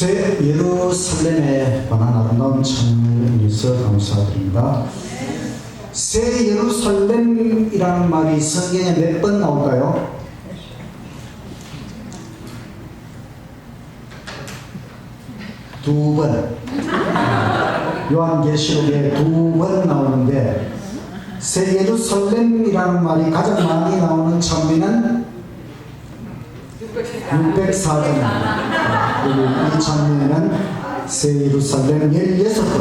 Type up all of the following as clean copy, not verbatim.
새 예루살렘에 관한 아름다운 찬양을 위해서 감사드립니다. 새 예루살렘이라는 말이 성경에 몇 번 나올까요? 두 번. 요한계시록에 두 번 나오는데 새 예루살렘이라는 말이 가장 많이 나오는 찬미는 604장입니다. 그리고 이 찬미에는 새 예루살렘 16번.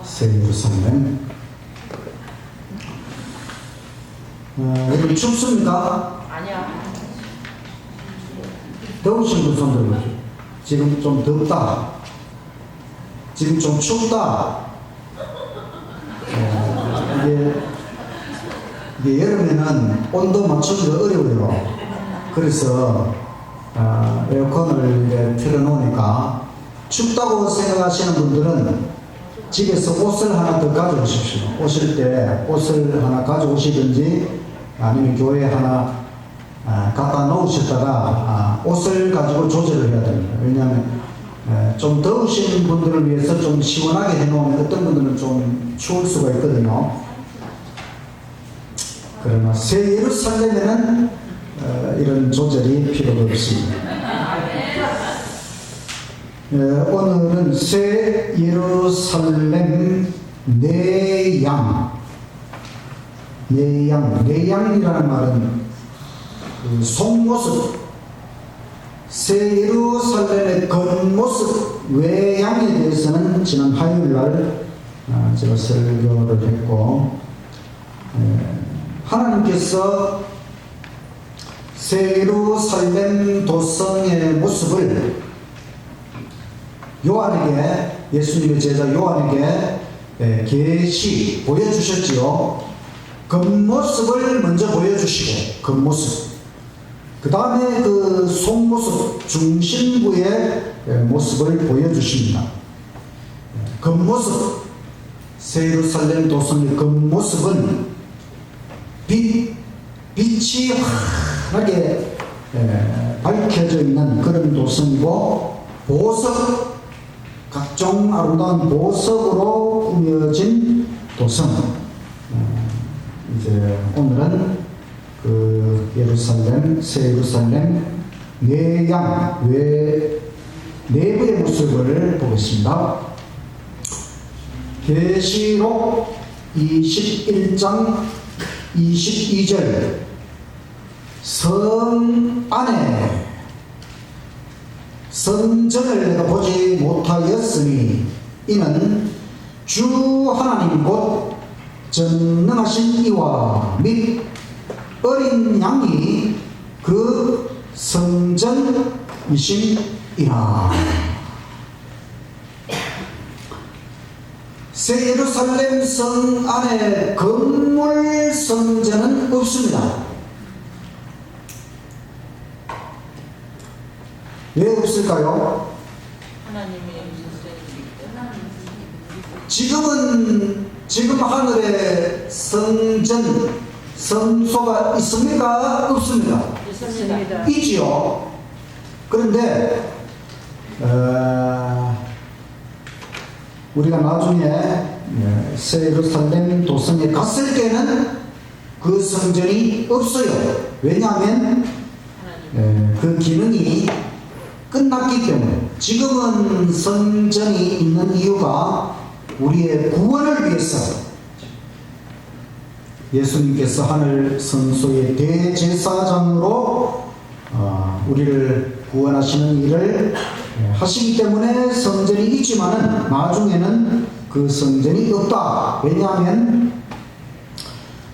새 예루살렘. 여러분 춥습니까? 아니야. 더우신 분 손 들어보세요. 지금 좀 덥다. 지금 좀 춥다. 이게 여름에는 온도 맞추기가 어려워요. 그래서 에어컨을 이제 틀어놓으니까 춥다고 생각하시는 분들은 집에서 옷을 하나 더 가져오십시오. 오실 때 옷을 하나 가져오시든지 아니면 교회에 하나 갖다 놓으셨다가 옷을 가지고 조절을 해야 됩니다. 왜냐하면 좀 더우신 분들을 위해서 좀 시원하게 해놓으면 어떤 분들은 좀 추울 수가 있거든요. 그러나 새 예루살렘에는 이런 조절이 필요가 없습니다. 오늘은 새 예루살렘 내양이라는 말은 그 속모습, 새 예루살렘의 겉모습, 외양에 대해서는 지난 화요일날 제가 설교를 했고, 하나님께서 새 예루살렘 도성의 모습을 요한에게, 예수님의 제자 요한에게 보여주셨지요. 겉모습을 먼저 보여주시고, 겉모습. 그 다음에 그 속모습, 중심부의 모습을 보여주십니다. 겉모습, 새 예루살렘 도성의 겉모습은 빛이 환하게 밝혀져 있는 그런 도성이고, 보석, 각종 아름다운 보석으로 꾸며진 도성. 이제 오늘은 그 예루살렘, 새 예루살렘 내부의 모습을 보겠습니다. 계시록 21장 22절. 성 안에 성전을 내가 보지 못하였으니 이는 주 하나님 곧 전능하신 이와 및 어린 양이 그 성전이심이라. 새 예루살렘 성 안에 건물 성전은 없습니다. 왜 없을까요? 지금 하늘에 성소가 있습니까? 없습니까? 있습니다. 있지요. 그런데 우리가 나중에 새 예루살렘 도성에 갔을 때는 그 성전이 없어요. 왜냐하면 그 기능이 끝났기 때문에. 지금은 성전이 있는 이유가 우리의 구원을 위해서, 예수님께서 하늘 성소의 대제사장으로 우리를 구원하시는 일을 하시기 때문에 성전이 있지만은 나중에는 그 성전이 없다. 왜냐하면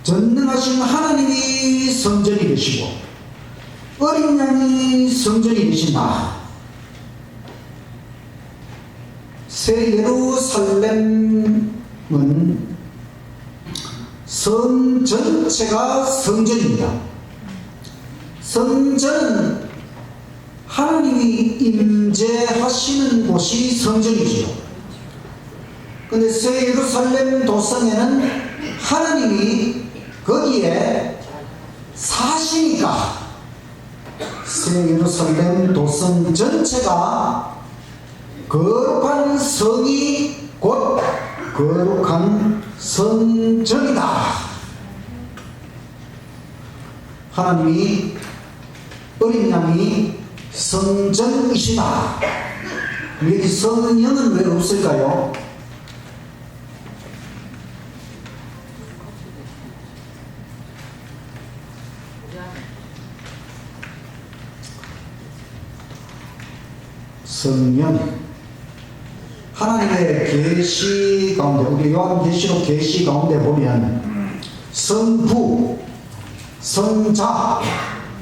전능하신 하나님이 성전이 되시고 어린 양이 성전이 되신다. 새 예루살렘은 성 전체가 성전입니다. 성전은 하나님이 임재하시는 곳이 성전이지요. 근데 새 예루살렘 도성에는 하나님이 거기에 사시니까 새 예루살렘 도성 전체가 거룩한 성이 곧 거룩한 성전이다. 하나님이 어린 양이 성전이시다. 여기 성령은 왜 없을까요? 성령, 하나님의 계시 가운데, 우리 요한계시록 계시 가운데 보면 성부, 성자,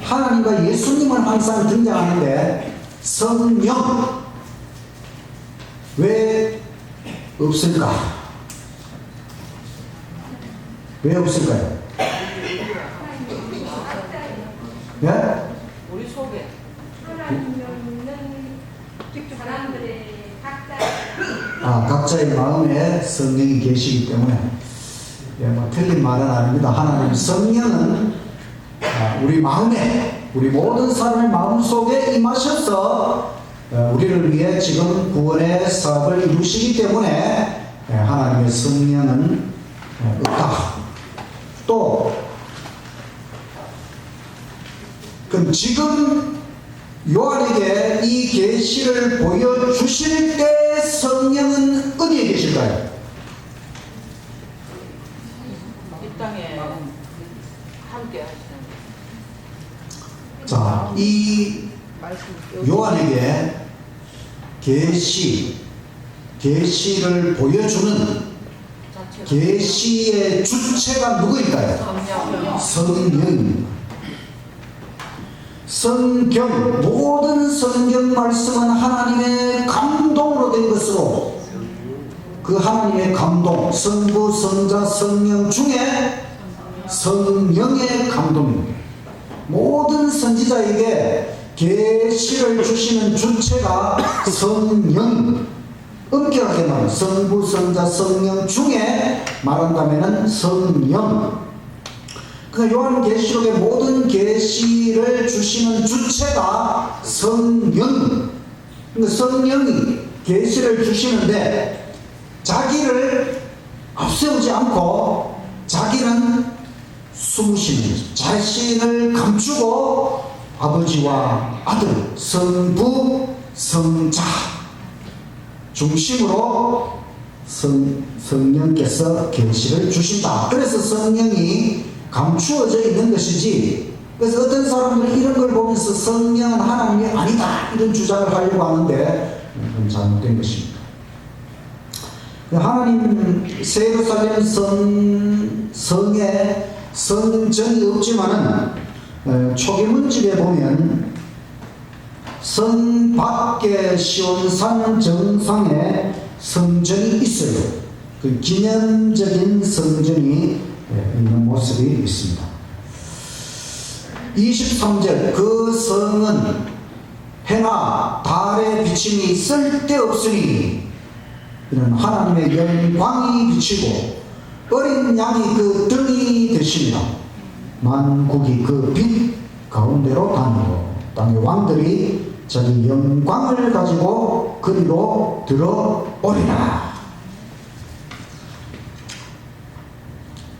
하나님과 예수님은 항상 등장하는데 성령 왜 없을까? 왜 없을까요? 네? 우리 속에 사람들의 각자의 마음에 성령이 계시기 때문에 틀린 말은 아닙니다. 하나님 성령은 우리 마음에, 우리 모든 사람의 마음 속에 임하셔서 우리를 위해 지금 구원의 사업을 이루시기 때문에 하나님의 성령은 없다. 또 그럼 지금 요한에게 이 계시를 보여주실 때 성령은 어디에 계실까요? 이 땅에 함께 하시는. 자, 이 요한에게 계시를 보여주는 계시의 주체가 누구일까요? 성령입니다. 성경, 모든 성경 말씀은 하나님의 감동으로 된 것으로 그 하나님의 감동, 성부, 성자, 성령 중에 성령의 감동입니다. 모든 선지자에게 계시를 주시는 주체가 성령, 엄격하게 말하면 성부, 성자, 성령 중에 말한다면 성령. 그 요한계시록의 모든 계시를 주시는 주체가 성령. 그러니까 성령이 계시를 주시는데 자기를 앞세우지 않고 자기는 숨쉬는 거죠. 자신을 감추고 아버지와 아들, 성부, 성자 중심으로 성령께서 계시를 주신다. 그래서 성령이 감추어져 있는 것이지. 그래서 어떤 사람들은 이런 걸 보면서 성령은 하나님이 아니다 이런 주장을 하려고 하는데 그건 잘못된 것입니다. 하나님 새 예루살렘 성에 성전이 없지만은 초기문집에 보면 성 밖에 시온산 정상에 성전이 있어요. 그 기념적인 성전이 있는 모습이 있습니다. 23절 그 성은 해나 달의 비침이 쓸데없으니 이런 하나님의 영광이 비치고 어린 양이 그 등이 되십니다. 만국이 그 빛 가운데로 다니고 땅의 왕들이 자기 영광을 가지고 그리로 들어오리라.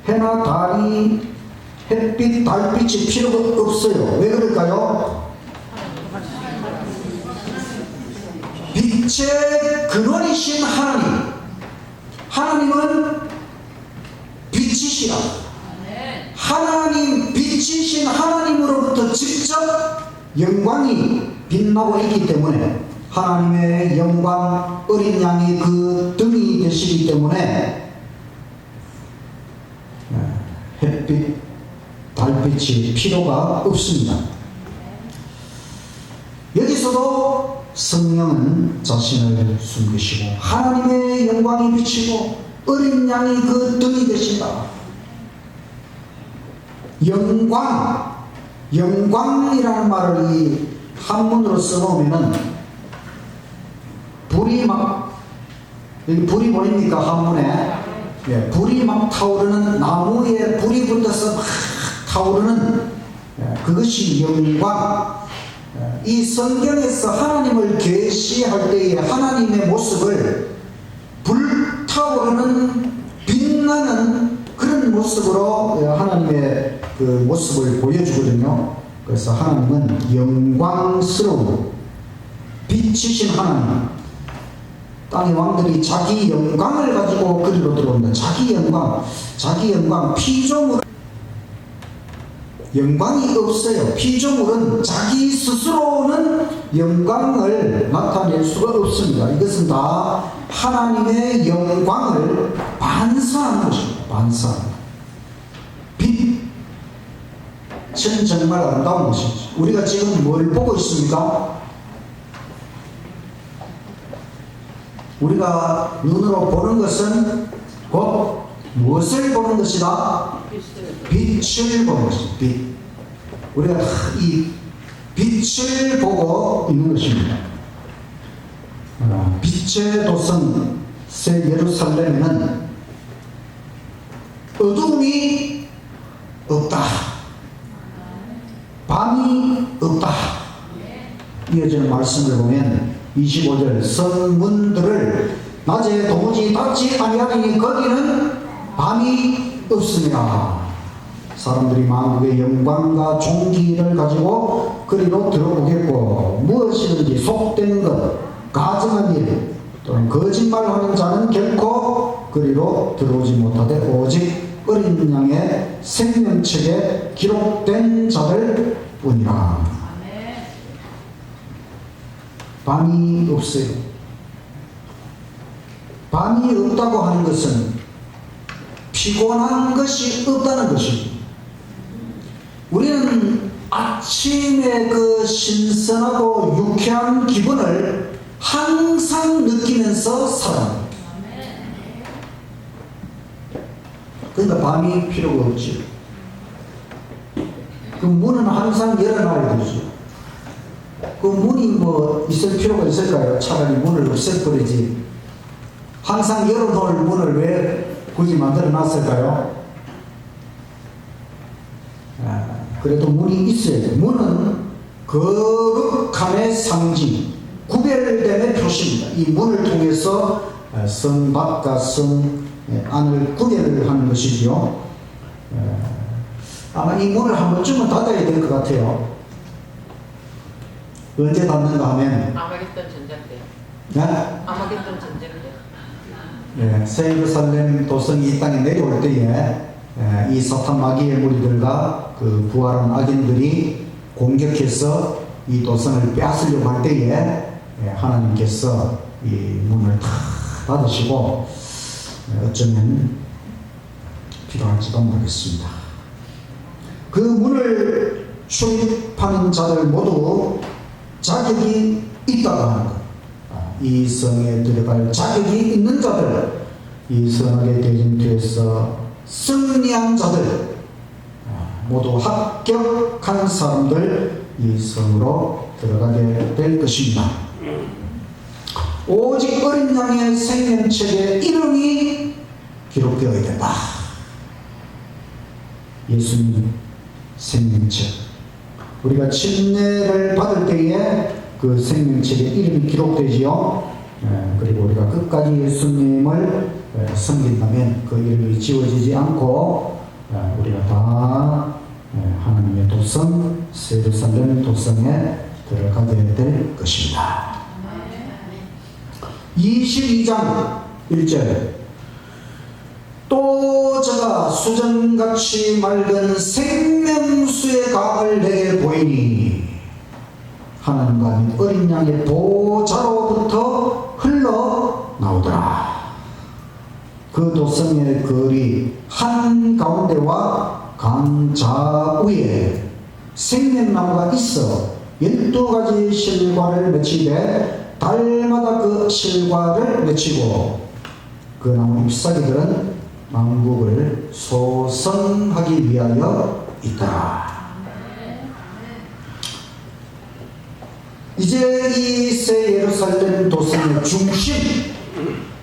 해나 달이 햇빛 달빛이 필요가 없어요. 왜 그럴까요? 빛의 근원이신 하나님, 하나님은 빛이시라. 하나님, 빛이신 하나님으로부터 직접 영광이 빛나고 있기 때문에 하나님의 영광, 어린 양이 그 등이 되시기 때문에 햇빛, 달빛이 필요가 없습니다. 여기서도 성령은 자신을 숨기시고 하나님의 영광이 비치고 어린 양이 그 등이 되신다. 영광이라는 말을 이 한문으로 써놓으면은 불이 막 여기 불이 보입니까? 한문에 불이 막 타오르는 나무에 불이 붙어서 막 타오르는 그것이 영광. 이 성경에서 하나님을 계시할 때의 하나님의 모습을 불타오르는 빛나는 그런 모습으로 하나님의 그 모습을 보여주거든요. 그래서 하나님은 영광스러운 빛이신 하나님. 땅의 왕들이 자기 영광을 가지고 그리로 들어온다. 자기 영광, 피조물 영광이 없어요. 피조물은 자기 스스로는 영광을 나타낼 수가 없습니다. 이것은 다 하나님의 영광을 반사하는 것입니다. 반사하는. 빛은 정말 아름다운 것이죠. 우리가 지금 뭘 보고 있습니까? 우리가 눈으로 보는 것은 곧 무엇을 보는 것이다? 빛을 보는 것입니다. 빛. 우리가 이 빛을 보고 있는 것입니다. 빛의 도성 새 예루살렘에는 어두움이 없다. 밤이 없다. 이어지는 말씀을 보면 25절 성문들을 낮에 도무지 닫지 아니하니 거기는 밤이 없습니다. 사람들이 만국의 영광과 존귀를 가지고 그리로 들어오겠고 무엇이든지 속된 것, 가증한 일 또는 거짓말하는 자는 결코 그리로 들어오지 못하되 오직 어린 양의 생명책에 기록된 자들 뿐이라. 밤이 없어요. 밤이 없다고 하는 것은 피곤한 것이 없다는 것입니다. 우리는 아침에 그 신선하고 유쾌한 기분을 항상 느끼면서 살아갑니다. 그러니까 밤이 필요가 없지. 그 문은 항상 열어놔야 되죠. 그 문이 뭐 있을 필요가 있을까요? 차라리 문을 없애버리지. 항상 열어놓을 문을 왜 굳이 만들어 놨을까요? 그래도 문이 있어야죠. 문은 거룩함의 상징, 구별됨의 표시입니다. 이 문을 통해서 성 밖과 성 안을 구별을 하는 것이지요. 아마 이 문을 한 번쯤은 닫아야 될 것 같아요. 언제 닫는가 하면 아마겟돈 전쟁 때. 네? 아마겟돈 전쟁 때. 네, 새 예루살렘 도성이 이 땅에 내려올 때에 이 사탄 마귀의 무리들과 그 부활한 악인들이 공격해서 이 도성을 빼앗으려고 할 때에 하나님께서 이 문을 다 닫으시고 어쩌면 필요할지도 모르겠습니다. 그 문을 출입하는 자들 모두 자격이 있다고 하는 것. 이 성에 들어갈 자격이 있는 자들, 이 선악의 대진투에서 승리한 자들, 모두 합격한 사람들 이 성으로 들어가게 될 것입니다. 오직 어린 양의 생명책에 이름이 기록되어야 된다. 예수님 생명책. 우리가 침례를 받을 때에 그 생명책에 이름이 기록되지요. 그리고 우리가 끝까지 예수님을 섬긴다면 그 이름이 지워지지 않고 우리가 다 하나님의 도성, 새 예루살렘 도성에 들어가게 될 것입니다. 22장 1절 또 저가 수정같이 맑은 생명수의 강을 내게 보이니 하나님과 어린 양의 보좌로부터 흘러나오더라. 그 도성의 거리 한가운데와 강 좌우에 생명나무가 있어 12가지 실과를 맺히되 달마다 그 실과를 맺히고 그 나무 잎사귀들은 만국을 소성하기 위하여 있다. 이제 이 새 예루살렘 도성의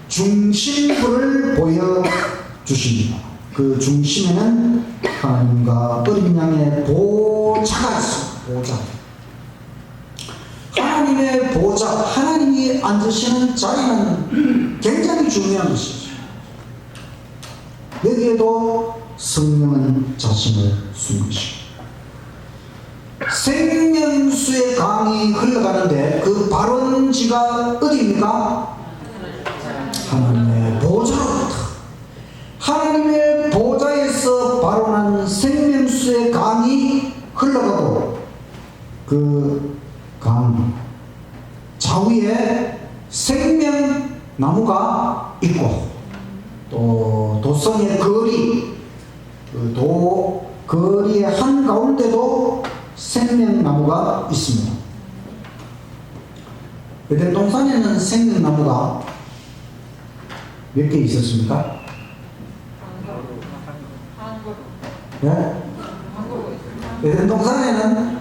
중심부를 보여주십니다. 그 중심에는 하나님과 어린 양의 보좌가 있습니다. 보좌. 하나님의 보좌, 하나님이 앉으시는 자리는 굉장히 중요한 것이죠. 여기에도 성령은 자신을 쓴 것이고, 생명수의 강이 흘러가는데 그 발원지가 어디입니까? 하나님의 보좌로부터. 하나님의 보좌에서 발원한 생명수의 강이 흘러가고, 그 강 좌우에 생명나무가 있고, 또 도성의 거리, 그 거리의 한가운데도 생명나무가 있습니다. 에덴 동산에는 생명나무가 몇 개 있었습니까? 네? 에덴 동산에는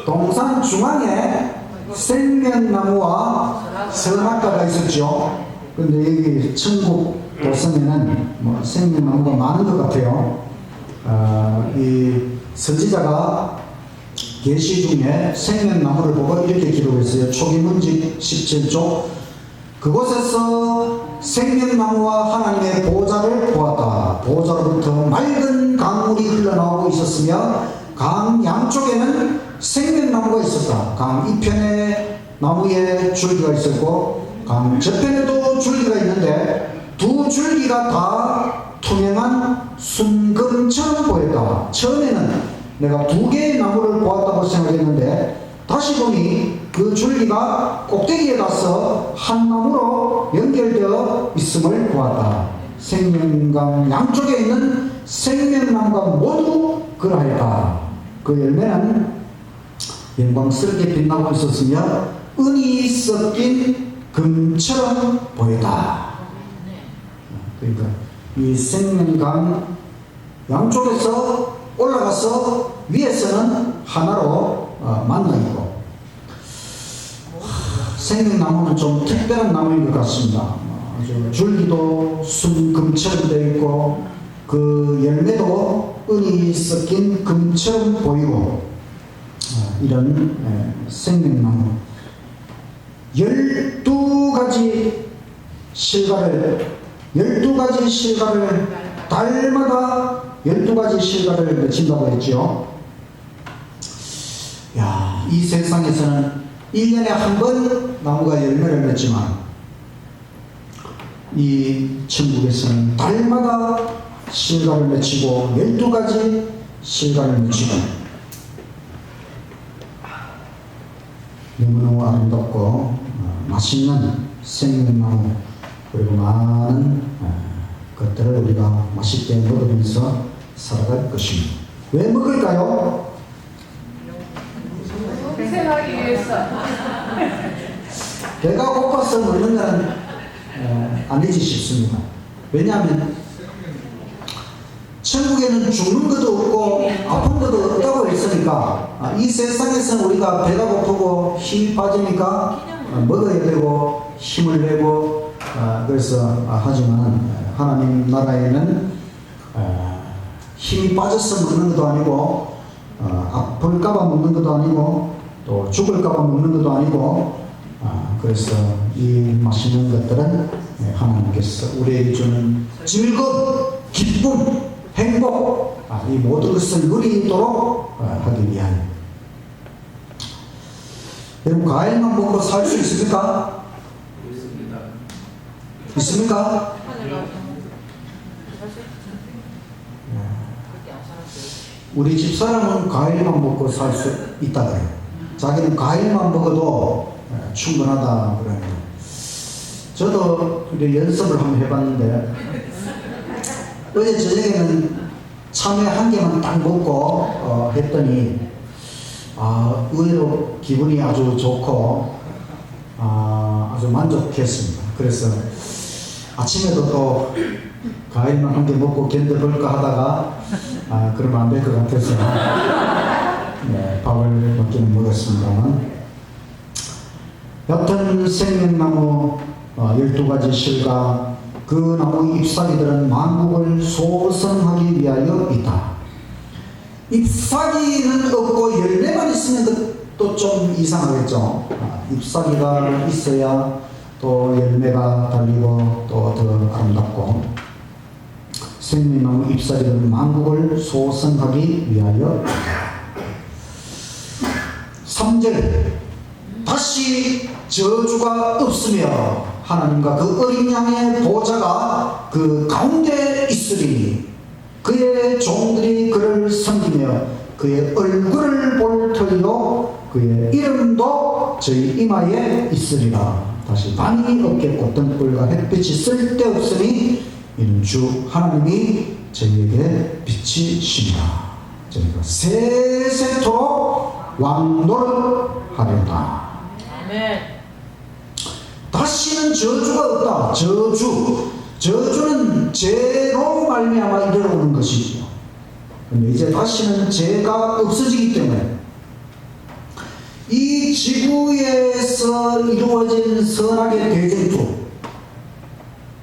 동산 중앙에 생명나무와 선악과가 있었죠. 근데 여기 천국 도성에는 뭐 생명나무가 많은 것 같아요. 이 선지자가 계시 중에 생명나무를 보고 이렇게 기록했어요. 초기문집 17조. 그곳에서 생명나무와 하나님의 보좌를 보았다. 보좌로부터 맑은 강물이 흘러나오고 있었으며 강 양쪽에는 생명나무가 있었다. 강 이편에 나무에 줄기가 있었고 강 저편에도 줄기가 있는데 두 줄기가 다 투명한 순금처럼 보였다. 처음에는 내가 두 개의 나무를 보았다고 생각했는데 다시 보니 그 줄기가 꼭대기에 가서 한 나무로 연결되어 있음을 보았다. 생명강 양쪽에 있는 생명나무가 모두 그러하였다. 그 열매는 영광스럽게 빛나고 있었으며 은이 섞인 금처럼 보였다. 그러니까 이 생명강 양쪽에서 올라가서 위에서는 하나로 만나 있고, 생명나무는 좀 특별한 나무인 것 같습니다. 아주 줄기도 순금처럼 되어 있고 그 열매도 은이 섞인 금처럼 보이고, 이런 생명나무 12가지 실과를 달마다 12가지 실과를 맺힌다고 했죠. 야, 이 세상에서는 1년에 한 번 나무가 열매를 맺지만 이 천국에서는 달마다 실과를 맺히고 12가지 실과를 맺히고, 너무너무 아름답고 맛있는 생명나무, 그리고 많은 것들을 우리가 맛있게 먹으면서 살아갈 것입니다. 왜 먹을까요? 생활하기 위해서. 배가 고파서 먹는 건 아니지 싶습니다. 왜냐하면 천국에는 죽는 것도 없고 아픈 것도 없다고 했으니까, 이 세상에서는 우리가 배가 고프고 힘이 빠지니까 먹어야 되고 힘을 내고 그래서 하지만 하나님 나라에는 힘이 빠져서 먹는 것도 아니고 아플까봐 먹는 것도 아니고 또 죽을까봐 먹는 것도 아니고, 그래서 이 맛있는 것들은 하나님께서 우리에게 주는 즐거움, 기쁨, 행복, 이 모든 것을 누리도록 하기 위하여. 여러분, 과일만 먹고 살 수 있습니까? 있습니까? 우리 집사람은 과일만 먹고 살 수 있다 그래요. 자기는 과일만 먹어도 충분하다 그래요. 저도 연습을 한번 해봤는데 어제 저녁에는 참외 한 개만 딱 먹고 했더니 의외로 기분이 아주 좋고 아주 만족했습니다. 그래서 아침에도 또 과일만 한 개 먹고 견뎌볼까 하다가 그러면 안 될 것 같아서 밥을 먹기는 먹었습니다만, 옅은 생명나무 12가지 실과 그 나무 잎사귀들은 만국을 소성하기 위하여 있다. 잎사귀는 없고 열매만 있으면 그 또 좀 이상하겠죠. 잎사귀가 있어야 또 열매가 달리고 또 더 아름답고, 생명나무 잎사귀는 만국을 소성하기 위하여. 3절, 다시 저주가 없으며 하나님과 그 어린 양의 보좌가 그 가운데 있으리니 그의 종들이 그를 섬기며 그의 얼굴을 볼 터이요 그의 이름도 저희 이마에 있으리라. 다시 밤이 없겠고 등불과 햇빛이 쓸데없으니 이는 주 하나님이 저희에게 빛이시니라. 저희가 세세토록 왕노릇하리로다. 아멘. 다시는 저주가 없다. 저주는 죄로 말미암아 이르러오는 것이지요. 근데 이제 다시는 죄가 없어지기 때문에 이 지구에서 이루어진 선악의 대쟁투,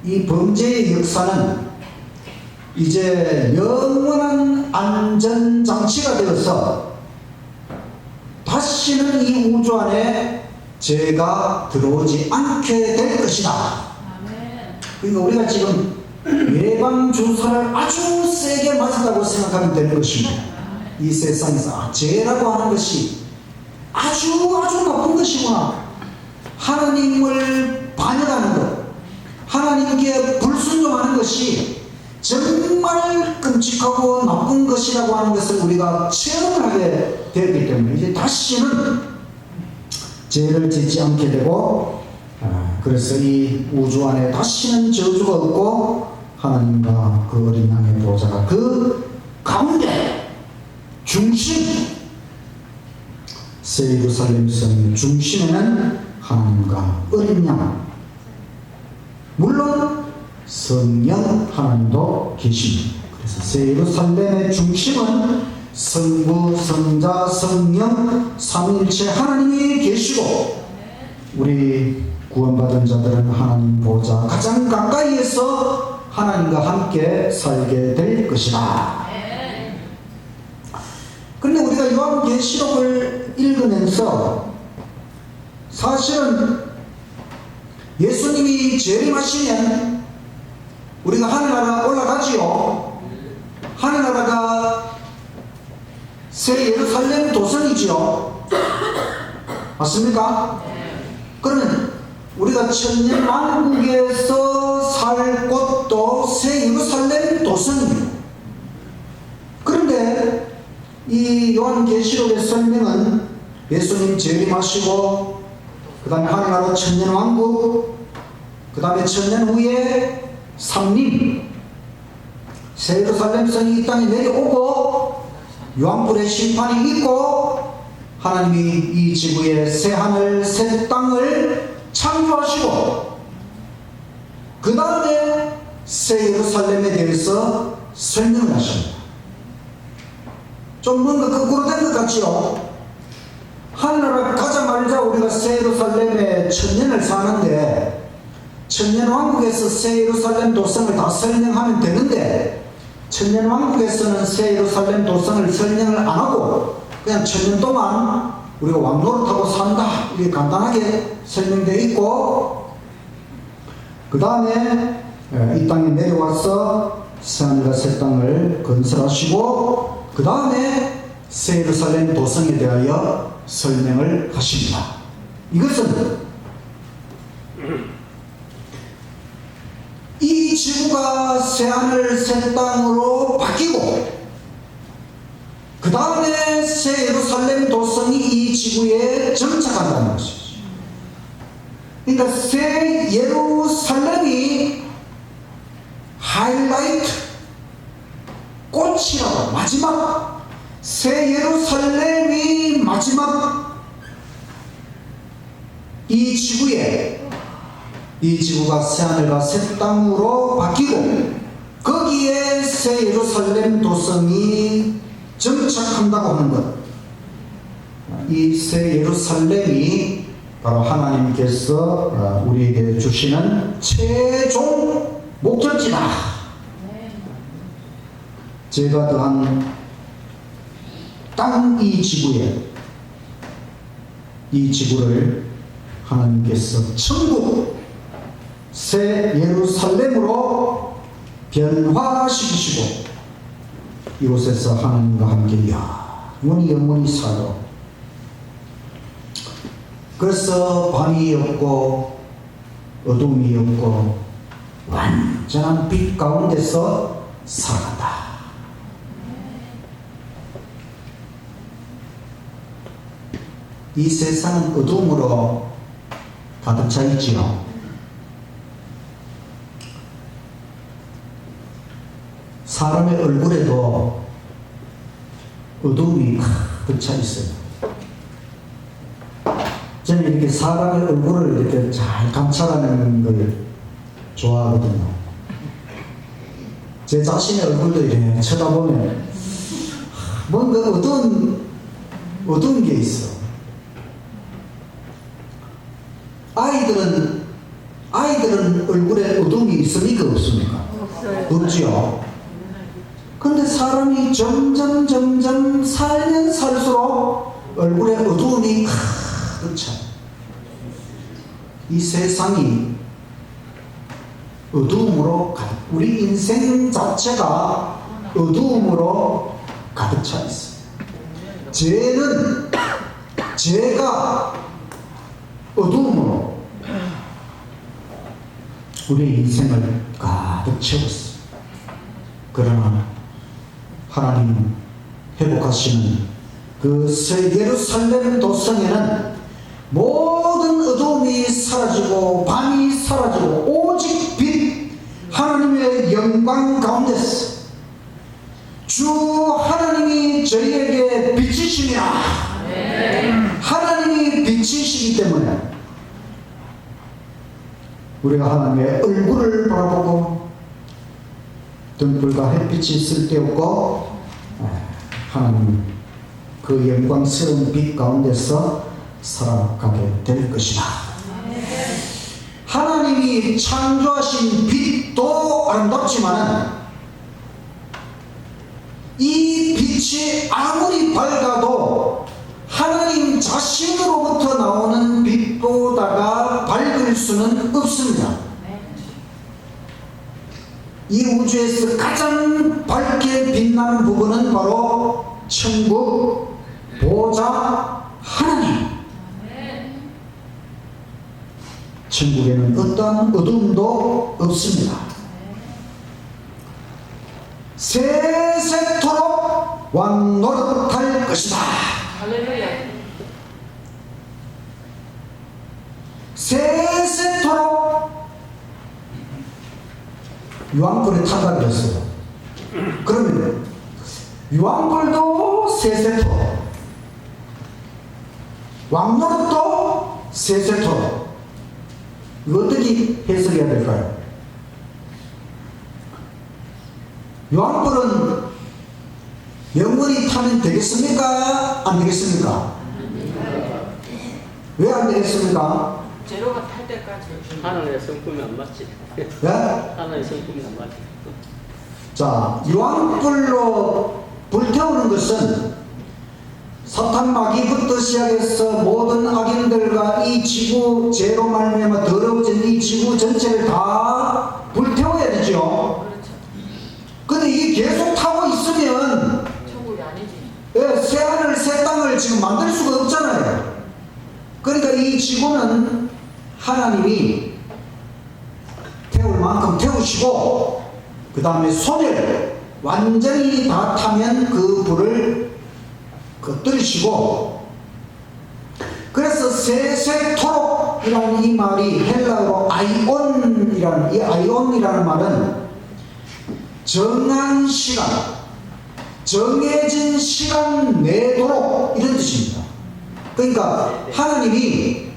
이 범죄의 역사는 이제 영원한 안전장치가 되어서 다시는 이 우주 안에 죄가 들어오지 않게 될 것이다. 그러니까 우리가 지금 예방주사를 아주 세게 맞았다고 생각하면 되는 것입니다. 이 세상에서 죄라고 하는 것이 아주 나쁜 것이구나. 하나님을 반역하는 것, 하나님께 불순종하는 것이 정말 끔찍하고 나쁜 것이라고 하는 것을 우리가 체험을 하게 되었기 때문에 이제 다시는 죄를 짓지 않게 되고, 그래서 이 우주 안에 다시는 저주가 없고 하나님과 그 어린 양의 보좌가 그 가운데 중심, 새 예루살렘 성의 중심에는 하나님과 어린 양, 물론 성령 하나님도 계십니다. 그래서 새 예루살렘의 중심은 성부, 성자, 성령 삼위일체 하나님이 계시고, 우리 구원받은 자들은 하나님 보좌 가장 가까이에서 하나님과 함께 살게 될 것이다. 그런데 우리가 요한계시록을 읽으면서 사실은 예수님이 재림하시면 우리가 하늘나라 올라가지요. 하늘나라가 새 예루살렘 도성이지요. 맞습니까? 그러면 우리가 천년왕국에서 살 곳도 새 예루살렘 도성입니다. 그런데 이 요한계시록의 설명은 예수님 재림하시고 그 다음에 하늘나라 천년왕국, 그 다음에 천년 후에 삼림, 새 예루살렘 성이 이 땅에 내려오고 유황불의 심판이 있고 하나님이 이 지구에 새 하늘 새 땅을 창조하시고 그 다음에 새 예루살렘에 대해서 설명을 하십니다. 좀 뭔가 거꾸로 된 것 같지요? 하늘나라 가자마자 우리가 새 예루살렘에 천년을 사는데 천년왕국에서 새 예루살렘 도성을 다 설명하면 되는데 천년왕국에서는 새 예루살렘 도성을 설명을 안 하고 그냥 천년 동안 우리가 왕노릇하고 산다 이렇게 간단하게 설명되어 있고, 그 다음에 이 땅에 내려와서 새하늘과 새 땅을 건설하시고 그 다음에 새 예루살렘 도성에 대하여 설명을 하십니다. 이것은 이 지구가 새하늘 새 땅으로 바뀌고 그 다음에 새 예루살렘 도성이 이 지구에 정착한다는 것이죠. 그러니까 새 예루살렘이 하이라이트, 꽃이라고, 마지막 새 예루살렘이 마지막 이 지구에, 이 지구가 새하늘과 새 땅으로 바뀌고 거기에 새 예루살렘 도성이 정착한다고 하는 것, 이 새 예루살렘이 바로 하나님께서 우리에게 주시는 최종 목적지다. 제가 더한 땅 이 지구에 이 지구를 하나님께서 천국 새 예루살렘으로 변화시키시고 이곳에서 하나님과 함께 영원히 살도록. 그래서 밤이 없고 어둠이 없고 완전한 빛 가운데서 살아간다. 이 세상은 어둠으로 가득 차 있지요. 사람의 얼굴에도 어둠이 가득 차 있어요. 저는 이렇게 사람의 얼굴을 이렇게 잘 감찰하는 걸 좋아하거든요. 제 자신의 얼굴도 이렇게 쳐다보면 뭔가 어두운 게 있어. 아이들은 얼굴에 어둠이 있습니까? 없습니까? 없지요. 근데 사람이 점점 살면 살수록 얼굴에 어두움이 가득 차. 이 세상이 어두움으로 우리 인생 자체가 어두움으로 가득 차 있어요. 죄가 어두움으로 우리 인생을 가득 채웠어요. 그러나 하나님 회복하시는 그 새 예루살렘 도성에는 모든 어둠이 사라지고 밤이 사라지고 오직 빛 하나님의 영광 가운데서 주 하나님이 저희에게 빛이시니라. 하나님이 빛이시기 때문에 우리가 하나님의 얼굴을 바라보고 등불과 햇빛이 쓸데없고 하나님 그 영광스러운 빛 가운데서 살아가게 될 것이다. 하나님이 창조하신 빛도 아름답지만 이 빛이 아무리 밝아도 하나님 자신으로부터 나오는 빛보다가 밝을 수는 없습니다. 이 우주에서 가장 밝게 빛나는 부분은 바로 천국 보좌 하나님. 천국에는 어떠한 어둠도 없습니다. 세세토록 왕노릇할 것이다. 할렐루야. 세세토록 유황불에 타다 그랬어요. 그러면 유황불도 세세토록 왕노릇도 세세토록 이거 어떻게 해석해야 될까요? 유황불은 영원히 타면 되겠습니까? 안 되겠습니까? 왜 안 되겠습니까? 제로가 탈 때까지. 하나님의 성품이 안 맞지. 예? 하나님의 성품이 안 맞지. 자, 유황불로 불태우는 것은 사탄 마귀부터 시작해서 모든 악인들과 이 지구 죄로 말미암아 더러워진 이 지구 전체를 다 불태워야 되죠. 그렇죠. 근데 이게 계속 타고 있으면 천국이 아니지. 새 하늘 새 땅을 지금 만들 수가 없잖아요. 그러니까 이 지구는 하나님이 태울 만큼 태우시고 그 다음에 소멸 완전히 다 타면 그 불을 꺼뜨리시고, 그래서 세세토록이라는 이 말이 헬라어로 아이온이라는, 이 아이온이라는 말은 정한 시간, 정해진 시간 내도록 이런 뜻입니다. 그러니까 하나님이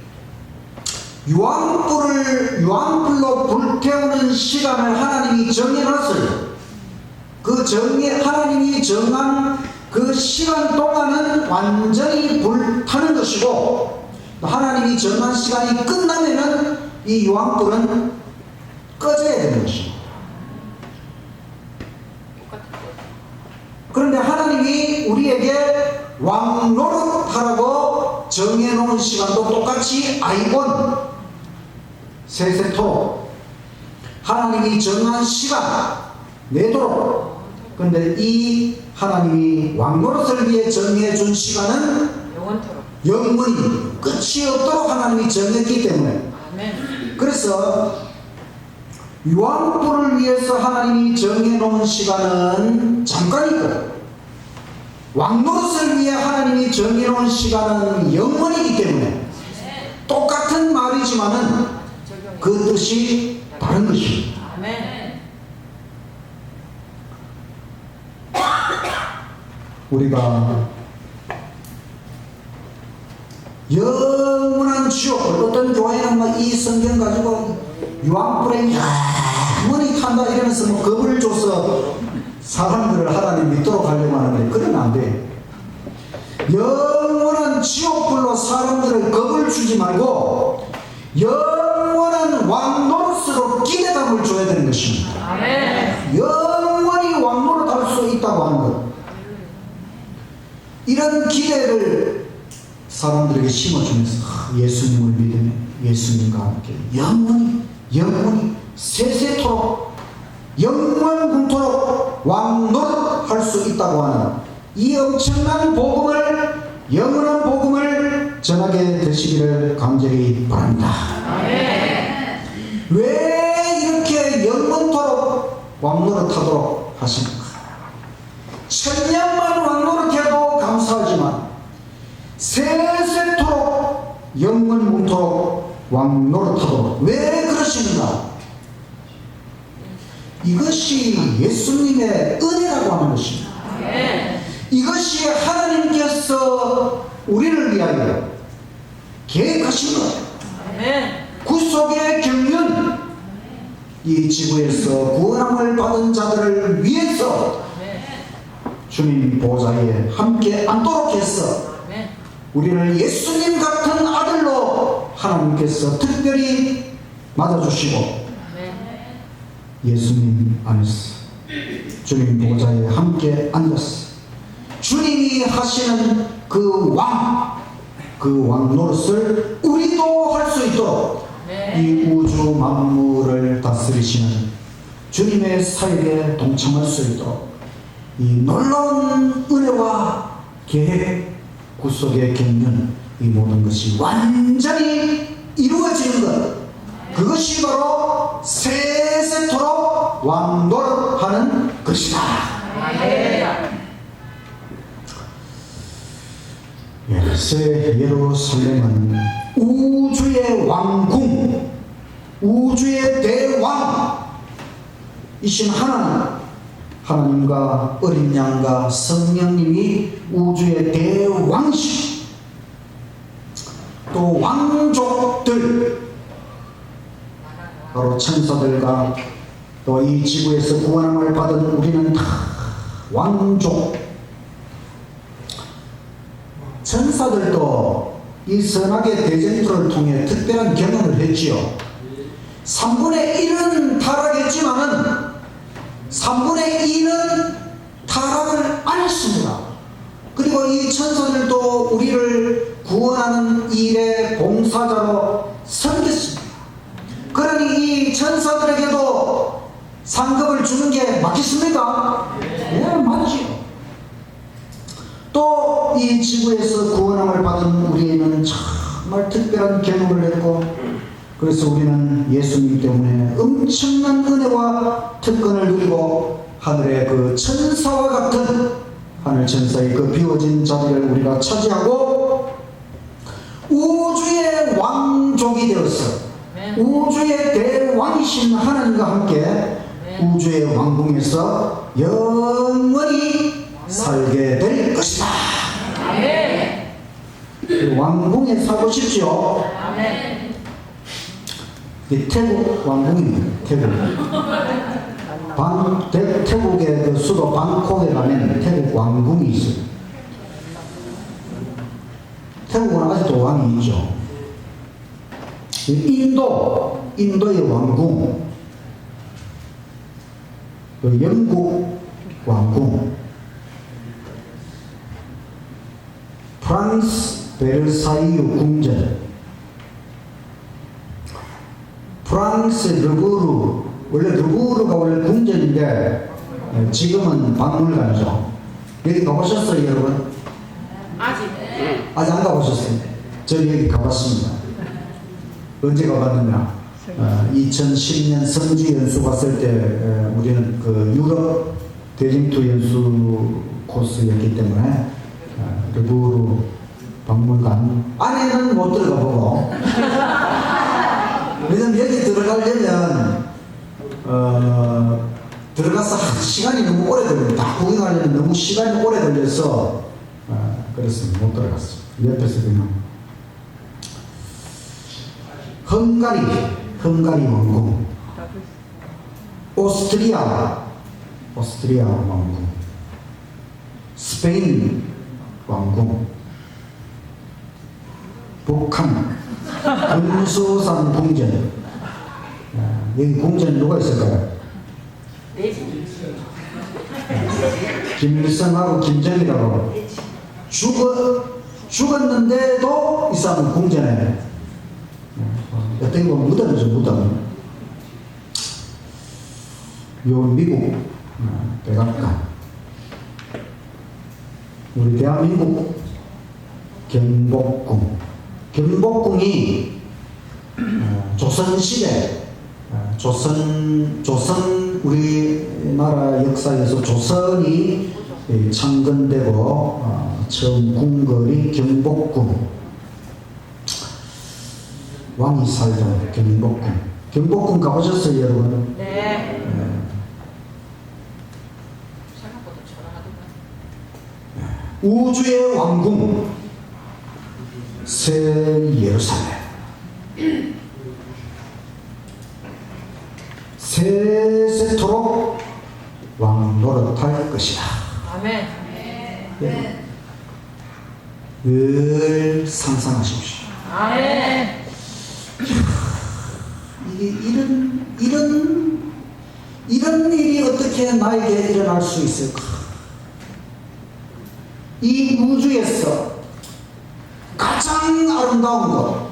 유황불로 불태우는 시간을 하나님이 정해놨어요. 하나님이 정한 그 시간 동안은 완전히 불타는 것이고, 하나님이 정한 시간이 끝나면은 이 유황불은 꺼져야 되는 것입니다. 그런데 하나님이 우리에게 왕노릇하라고 정해놓은 노는 시간도 똑같이 아이온 세세토록 하나님이 정한 시간 내도록. 근데 이 하나님이 왕노릇을 위해 정해준 시간은 영원토록. 영원히 끝이 없도록 하나님이 정했기 때문에, 아멘. 그래서 유황불을 위해서 하나님이 정해놓은 시간은 잠깐이고 왕노릇을 위해 하나님이 정해놓은 시간은 영원이기 때문에 똑같은 말이지만은 그 뜻이 다른 것입니다. 아멘. 우리가 영원한 지옥, 어떤 교회는 막 이 성경 가지고 유황불에 영원히 탄다 이러면서 뭐 겁을 줘서 사람들을 하나님 믿도록 하려고 하는데 그러면 안 돼. 영원한 지옥불로 사람들을 겁을 주지 말고 영원한 왕노릇으로 기대감을 줘야 되는 것입니다. 아멘. 영원히 왕노릇할 수 있다고 하는 것, 이런 기대를 사람들에게 심어주면서 예수님을 믿으면 예수님과 함께 영원히 세세토록 영원군토록 왕노릇할 수 있다고 하는 이 엄청난 복음을, 영원한 복음을 전하게 되시기를 간절히 바랍니다. 아멘. 왜 이렇게 영원토록 왕노릇하도록 하십니까? 천년만 왕노릇해도 감사하지만 세세토록 영원문토록 왕노릇하도록 왜 그러시는가? 이것이 예수님의 은혜라고 하는 것입니다. 아멘. 이것이 하나님께서 우리를 위하여 계획하신 것, 아멘. 구속의 경륜, 이 지구에서 구원함을 받은 자들을 위해서 아멘. 주님 보좌에 함께 앉도록 해서 아멘. 우리를 예수님 같은 아들로 하나님께서 특별히 맞아주시고 아멘. 예수님 안에서 주님 보좌에 함께 앉았어. 주님이 하시는 그 왕 노릇을 우리도 할 수 있도록 이 우주 만물을 다스리시는 주님의 사역에 동참할 수 있도록 이 놀라운 은혜와 계획, 구속의 경륜, 이 모든 것이 완전히 이루어지는 것, 그것이 바로 세세토록 왕노릇하는 것이다. 아멘. 새 예루살렘은 우주의 왕궁, 우주의 대왕이신 하나님과 어린 양과 성령님이 우주의 대왕이시, 또 왕족들, 바로 천사들과 또 이 지구에서 구원함을 받은 우리는 다 왕족. 천사들도 이 선악의 대전투를 통해 특별한 경험을 했지요. 3분의 1은 타락했지만은 3분의 2는 타락을 안 했습니다. 그리고 이 천사들도 우리를 구원하는 일의 봉사자로 섬겼습니다. 그러니 이 천사들에게도 상급을 주는 게 맞겠습니까? 네, 맞지요. 또 이 지구에서 구원함을 받은 우리는 정말 특별한 경험을 했고, 그래서 우리는 예수님 때문에 엄청난 은혜와 특권을 누리고 하늘의 그 천사와 같은 하늘 천사의 그 비워진 자리를 우리가 차지하고 우주의 왕족이 되었어. 우주의 대왕이신 하나님과 함께 우주의 왕궁에서 영원히 살게 될 것이다. 아멘. 그 왕궁에 살고 싶지요? 아멘. 이 태국 왕궁입니다. 태국의 그 수도 방콕에 가면 태국 왕궁이 있어요. 태국은 아직도 왕이 있죠. 인도의 왕궁, 또 영국 왕궁, 프랑스 베르사유 궁전, 프랑스 르브르, 원래 르브르가 원래 궁전인데 지금은 박물관이죠. 여기 가보셨어요, 여러분? 아직. 아직 안 가보셨어요? 저 여기 가봤습니다. 언제 가봤느냐? 2010년 성지 연수 갔을 때 우리는 그 유럽 대림투 연수 코스였기 때문에 르브르 박물관 안에는 못 들어가 보고 왜냐면 여기 들어가려면 들어가서 시간이 너무 오래 걸려요. 다 구경하려면 너무 시간이 오래 걸려서 그래서 못 들어갔어요. 옆에서 그냥 헝가리 왕궁, 오스트리아 왕궁, 스페인 왕궁, 북한 금수산 궁전. 여기 궁전 누가 있을까요? 김일성하고 김정일하고 죽었는데도 이 사람은 궁전에 어떻게 보면 무덤이죠, 무덤. 요 미국 백악관, 우리 대한민국 경복궁. 경복궁이 조선시대 조선 우리나라 역사에서 조선이 창건되고 처음 궁궐이 경복궁, 왕이 살던 경복궁. 경복궁 가보셨어요, 여러분? 네. 생각보다 초라하더만. 우주의 왕궁 새 예루살렘. 세세토록 왕 노릇할 것이다. 아멘. 네. 늘 상상하십시오. 아멘. 이게 이런 일이 어떻게 나에게 일어날 수 있을까? 이 우주에서 가장 아름다운 것,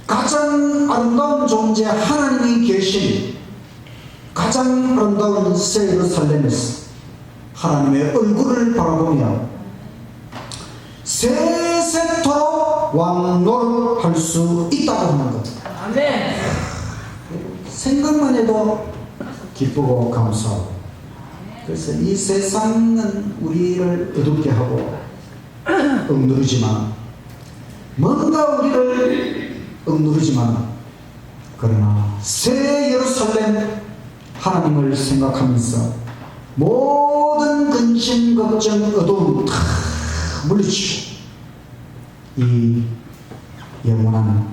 가장 아름다운 존재 하나님이 계신 가장 아름다운 새 예루살렘에서 하나님의 얼굴을 바라보며 세세토록 왕노릇 할 수 있다고 하는 것. 아멘. 생각만 해도 기쁘고 감사하고. 그래서 이 세상은 우리를 어둡게 하고 억누르지만, 뭔가 우리를 억누르지만, 그러나 새 예루살렘 하나님을 생각하면서 모든 근심, 걱정, 어두움 다 물리치고 이 영원한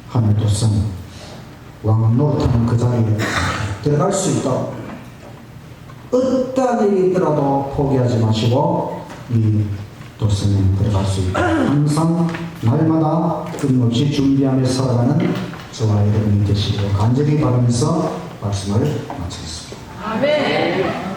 하늘 도성 왕 노릇하는 그 자리에 들어갈 수 있도록 어떠한 일이 있더라도 포기하지 마시고 이 도성에 들어갈 수 있도록 항상 날마다 끊임없이 준비하며 살아가는 저와 여러분이 되시기를 간절히 바라면서 말씀을 마치겠습니다. 아멘.